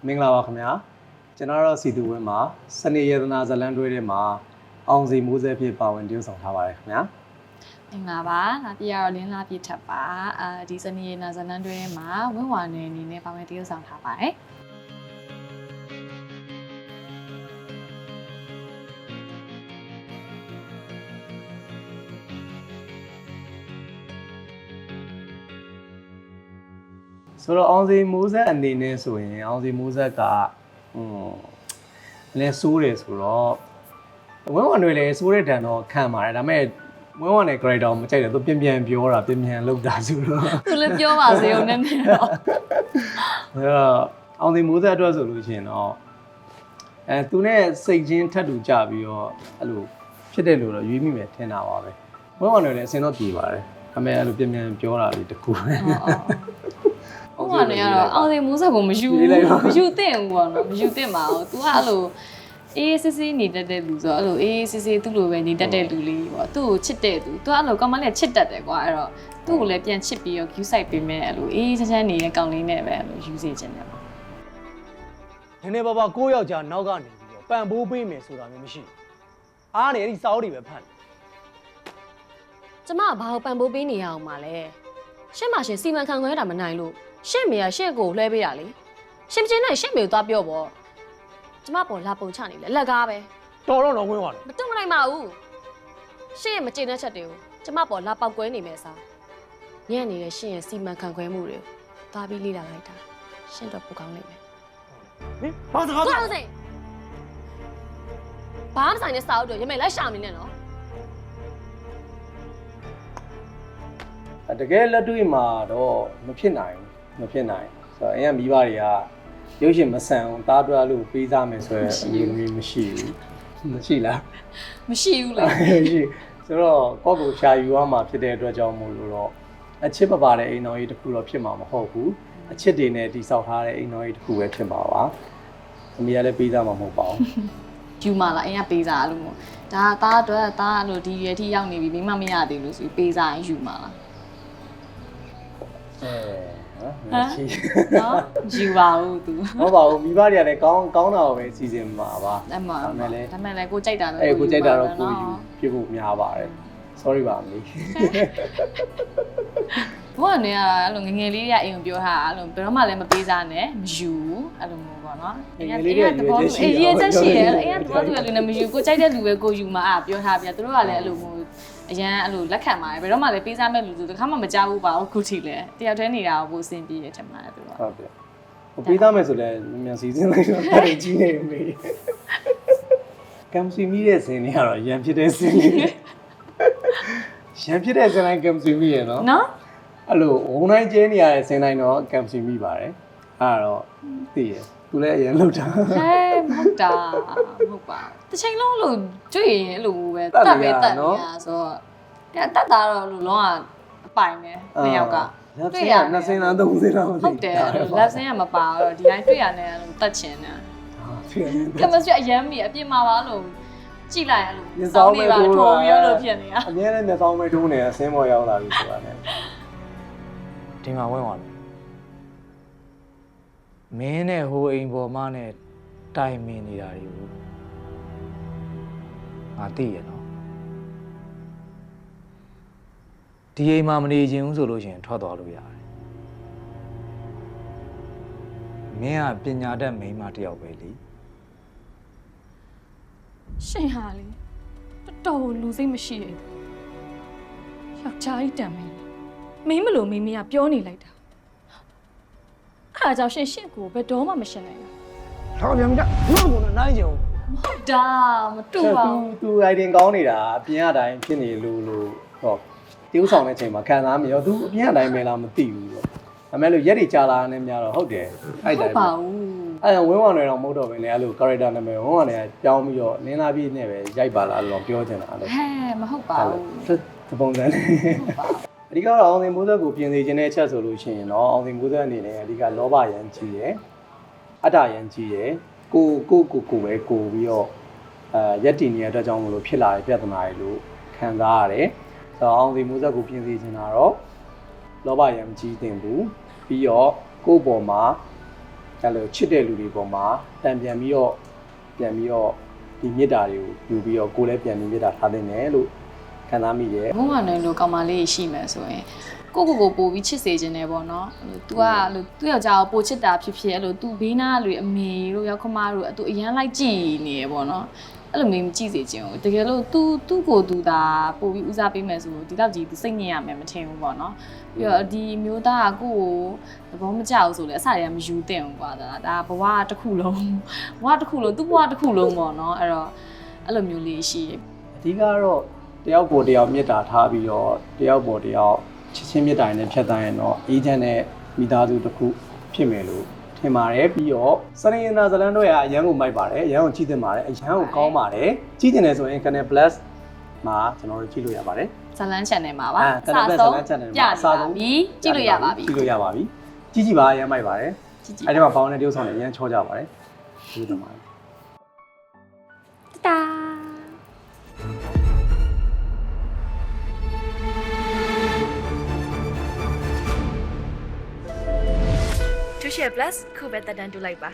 မင်္ဂလာပါခင်ဗျာကျွန်တော်တို့စီတူဝင်းမှာစနေရတနာဇလန်တွဲထဲမှာအောင်စီမိုးစဲဖြစ်ပါဝင်တရုပ်ဆောင်ထားပါတယ်ခင်ဗျာမင်္ဂလာပါလာပြရတော့လင်းလာပြထပ်ပါဒီစနေရနာဇလန်တွဲထဲမှာဝင်းဝါနယ်အနေနဲ့ပါဝင်တရုပ်ဆောင်ထားပါတယ်ဆိုတော့အောင်စီမိုးစဲအနေနဲ့ဆိုရင်အောင်စီမိုးစက်ကလည်းစိုးတယ်ဆိုတော့ဝင်းဝါနယ်လည်းစိုးတဲ့တန်တော့ခံပါတယ်ဒါပေမဲ့ဝင်းဝါနယ် character မကြိုက်တယ်သူပြန်ပြောတာပြန်လုပ်တာဆိုတော့သူလည်းပြောပါစေဦးနည်းနည်းတော့အဲ့တော့အောင်စီမိုးစက်အတွက်ဆိုလို့ရှိရင်တော့သူနဲ့စိတ်ချင်းထပ်တူကြပြီးတော့အဲ့လိုဖြစ်တယ်လို့တော့ရွေးမိမယ်ထင်တာပါပဲဝင်းဝါနယ်လည်းအစင်တော့ပြေပါတယ်ဒါပေမဲ့အဲ့လိုပြန်ပြောတာလေးတကူပဲဟုတ်ပါနဲ့ကတော့အောင်စီမိုးစက်ကိုမယူသင့်ဘူးပေါ့နော်မယူသင့်ပါဘူး तू ကအဲ့လိုအေးစစ်စစ်နေတတ်တဲ့လူဆိုတော့အဲ့လိုအေးစစ်စစ်သူ့လိုပဲနေတတ်တဲ့လူလေးပေါ့သူ့ကိုချစ်တဲ့သူ तू အဲ့လိုကောင်မလေးချစ်တတ်တယ်ကွာအဲ့တော့သူ့ကိုလည်းပြန်ချစ်ပြီးတော့ view site ပေးမယ်အဲ့လိုအေးချမ်းနေတဲ့ကောင်လေးနဲ့ပဲအဲ့လိုယူစေချင်တယ်ပေါ့နည်းနည်းပါးပါ9ယောက်ကြာနောက်ကနေပြီးတော့ပံပိုးပေးမယ်ဆိုတာမျိုးမရှိဘူးအားနေအဲ့ဒီစာအုပ်တွေပဲဖတ်တယ်ကျမကဘာလို့ပံပိုးပေးနေရအောင်မလဲရှင့်မရှင်စီမံခန့်ခွဲတာမနိုင်လို့ရှင့်မေကရှင့်ကိုလှဲပေးတာလေရှင့်မချင်းနိုင်ရှင့်မေကိုသွားပြောပေါ့ကျမပေါ်လာပုံချနေလေလက်ကားပဲတော်တော့ဝင်းသွားတယ်မတွန့်မနိုင်ပါဘူးရှင့်ရဲ့မကျေနပ်ချက်တွေကိုကျမပေါ်လာပောက်ကွဲနေမယ်စားညံ့နေတဲ့ရှင့်ရဲ့စီမံခန့်ခွဲမှုတွေကိုသွားပြီးလေ့လာလိုက်တာရှင့်တော့ပိုကောင်းနိုင်မယ်ဟင်ဘာစကားသွားအောင်စိဘာမှဆိုင်နဲ့စာအုပ်တွေရမယ်လိုက်ရှာမနေနဲ့နော်တကယ်လက်တွေ့မှာတော့မဖြစ်နိုင်ဘူးဆိုတော့အရင်မိဘတွေကရုပ်ရှင်မဆန်အောင်တားတွားလို့ပေးစားမယ်ဆိုတော့အရင်မျိုးမရှိလားမရှိဘူးလေရှိဆိုတော့ကိုယ့်ကိုရှာယူရမှာဖြစ်တဲ့အတွက်ကြောင့်မို့လို့တော့အချစ်ပပါတဲ့အိမ်တော်ကြီးတစ်ခုတော့ဖြစ်မှာမဟုတ်ဘူးအချစ်တွေနဲ့တိဆောက်ထားတဲ့အိမ်တော်ကြီးတစ်ခုပဲဖြစ်မှာပါအမေကလည်းပေးစားမှာမဟုတ်ပါဘူးယူမလားအရင်ကပေးစားလို့မို့ဒါသားအတွက်သားအဲ့လိုဒီရွယ်ထိရောက်နေပြီမိမမရသေးလို့ဆိုပြီးပေးစားရင်ယူမလားမရှိနော်ယူပါဦးသူဟုတ်ပါဘူးမိဘတွေကလည်းကောင်းတာကိုပဲစီစဉ်မှာပါဒါမှလည်းကိုကြိုက်တာတော့ကိုကြိုက်တာတော့ကိုယူပြဖို့များပါတယ် sorry ပါအမေဘောကနေကအဲ့လိုငငယ်လေးတွေကအိမ်ကိုပြောထားအဲ့လိုဘယ်တော့မှလည်းမပေးစားနဲ့မယူအဲ့လိုမျိုးပေါ့နော်ငငယ်လေးတွေကရွေးချက်ရှိအေးရွေးချက်ရှိရဲ့အဲ့ကတဘောသူကလည်းမယူကိုကြိုက်တဲ့လူပဲကိုယူမှာပြောထားပြသူတို့ကလည်းအဲ့လိုမျိုးအရန်အဲ့လိုလက်ခံပါတယ်ဘယ်တော့မှလည်းပေးစားမဲ့လူဆိုတခါမှမကြောက်ဘူးပါဘူးခုထိလည်းတယောက်တည်းနေတာကိုအဆင်ပြေတယ်ထင်ပါတယ်သူကဟုတ်တယ်ဟိုပေးသားမယ်ဆိုလည်းမြန်စီစဉ်လိုက်တော့တယ်ကြီးနေပြီကမ်စီမီရဲ့စင်တွေကတော့ရန်ဖြစ်တဲ့စင်တွေရန်ဖြစ်တဲ့စင်တိုင်းကမ်စီမီရဲ့နော်အဲ့လိုဝုံတိုင်းကျဲနေရတဲ့စင်တိုင်းတော့ကမ်စီမီပါတယ်အဲ့တော့သိရသူလည်းအရင်လှုပ်တာဟဲ့မဟုတ်တာမဟုတ်ပါတစ်ချိန်လုံးလို့တွေ့ရင်အဲ့လိုပဲတတ်နေတာဆိုတော့အဲ့တတ်တာတော့လုံးဝအပိုင်ပဲနှစ်ယောက်ကတွေ့ရနှစ်စင်းလားသုံးစင်းလားဟုတ်တယ်လက်စင်းကမပါတော့ဒီတိုင်းတွေ့ရနေလို့တတ်ချင်တယ်ကမစရအရမ်းမီအပြင်မှာပါလို့ကြည့်လိုက်အဲ့လိုစောင်းနေပါထိုးပြီးလို့ဖြစ်နေတာအများနဲ့မျက်စောင်းမဲထိုးနေအစင်းပေါ်ရောက်လာပြီဆိုတာနဲ့ဒီမှာဝင်းသွားတယ်မင်းနဲ့ဟိုအိမ်ပေါ်မနဲ့တိုင်မင်နေတာတွေကိုငါသိရနော်ဒီအိမ်မှာမနေချင်ဘူးဆိုလို့ရှိရင်ထွက်သွားလို့ရတယ်မင်းကပညာတတ်မိန်းမတစ်ယောက်ပဲလေရှင်ဟာလေတော်တော်လူစိတ်မရှိရဲ့ယောက်ျားကြီးတံမင်းမင်းမလို့မိမကပြောနေလိုက်တာအဲ့ဒါကြောင့်ရှင်ကိုဘယ်တော့မှမရှင်းနိုင်ဘူးထောက်ပြန်ကြငါ့ကိုတော့နိုင်ကြုံဟုတ်တာမတူပါဘူးသူ idea ကောင်းနေတာအပြင်အတိုင်းဖြစ်နေလို့ဟောတိ ਉ ဆောင်တဲ့အချိန်မှာခံစားမရောသူအပြင်အတိုင်းပဲလားမသိဘူးပေါ့ဒါမဲ့လို့ရက်တွေကြာလာနေများတော့ဟုတ်တယ်အဲ့တိုင်းပါဘူးအဲ့ဝင်းဝါနယ်တော့မဟုတ်တော့ဘယ်လဲအဲ့လို character နာမည်ဝင်းဝါနယ်ပြောင်းပြီးတော့နင်းလာပြီးနဲ့ပဲရိုက်ပါလားလို့ပြောချင်တာအဲ့လိုဟဲ့မဟုတ်ပါဘူးဒီပုံစံနဲ့အဓိကတော့အောင်စင်မိုးသက်ကိုပြင်ဆင်ခြင်းတဲ့အချက်ဆိုလို့ရှိရင်တော့အောင်စင်မိုးသက်အနေနဲ့အဓိကလောဘရန်ကြီးရယ်အတ္တရန်ကြီးရယ်ကိုပဲကိုပြီးတော့ရက်တည်နေတဲ့အတွက်ကြောင့်မလို့ဖြစ်လာတဲ့ပြဿနာတွေလို့ခံစားရတယ်ဆိုတော့အောင်စင်မိုးသက်ကိုပြင်ဆင်ခြင်းကတော့လောဘရန်ကြီးတင်ဘူးပြီးတော့ကိုယ့်ပေါ်မှာ အဲ့လိုချစ်တဲ့လူတွေပေါ်မှာတန်ပြန်ပြီးတော့ဒီမေတ္တာတွေကိုယူပြီးတော့ကိုယ်လည်းပြန်ပြီးမေတ္တာထားတဲ့နယ်လို့ခံစားမိတယ် ဘုံမနိုင်လို့ကောင်မလေးရှိမယ်ဆိုရင်ကိုပို့ပြီးချစ်စေခြင်းနဲ့ပေါ့နော်အဲ့လို तू ကအဲ့လိုသူ့ယောက်ျားကိုပို့ချစ်တာဖြစ်ဖြစ်အဲ့လို तू ဘေးနားလူအမေတို့ရောက်ခမတို့သူအရန်လိုက်ကြည့်နေရပေါ့နော်အဲ့လိုမျိုးမကြည့်စေခြင်းဘူးတကယ်လို့ तू ကို तू သာပို့ပြီးဦးစားပေးမယ်ဆိုဒီတော့ကြီး तू စိတ်ညစ်ရမယ်မထင်ဘူးပေါ့နော်ပြီးတော့ဒီမျိုးသားကကိုကိုသဘောမကျဘူးဆိုလေအစတည်းကမယူသင့်ဘူးကွာဒါဘဝတစ်ခုလုံးသူ့ဘဝတစ်ခုလုံးပေါ့နော်အဲ့တော့အဲ့လိုမျိုးလေးရှိ အဓိကတော့တယောက်ပေါ်တယောက်မေတ္တာထားပြီးတော့တယောက်ပေါ်တယောက်ချစ်ချင်းမေတ္တာနဲ့ဖြတ်တန်းရင်တော့အေဂျင့်နဲ့မိသားစုတစ်ခုဖြစ်မယ်လို့ထင်ပါတယ်ပြီးတော့စရင်းနာဇလန်တို့ရအရန်ကိုမိုက်ပါတယ်အရန်ကိုကြည့်တင်ပါတယ်အရန်ကိုကောင်းပါတယ်ကြည့်တင်တယ်ဆိုရင် Canal Plus မှာကျွန်တော်တို့ကြည့်လို့ရပါတယ် ဇလန်း channel မှာပါ Canal Plus ဇလန် channel မှာအစားဆုံး ပြီးကြည့်လို့ရပါပြီ ကြည့်လို့ရပါပြီကြည့်ပါအရန်မိုက်ပါတယ် ကြည့် အဲ့ဒီမှာပေါင်းတဲ့တရုပ်ဆောင်တွေအရန်ချောကြပါတယ်ကြည့်တော့ပါ တာ 2share plus ခုပဲတက်တန်းတူလိုက်ပါ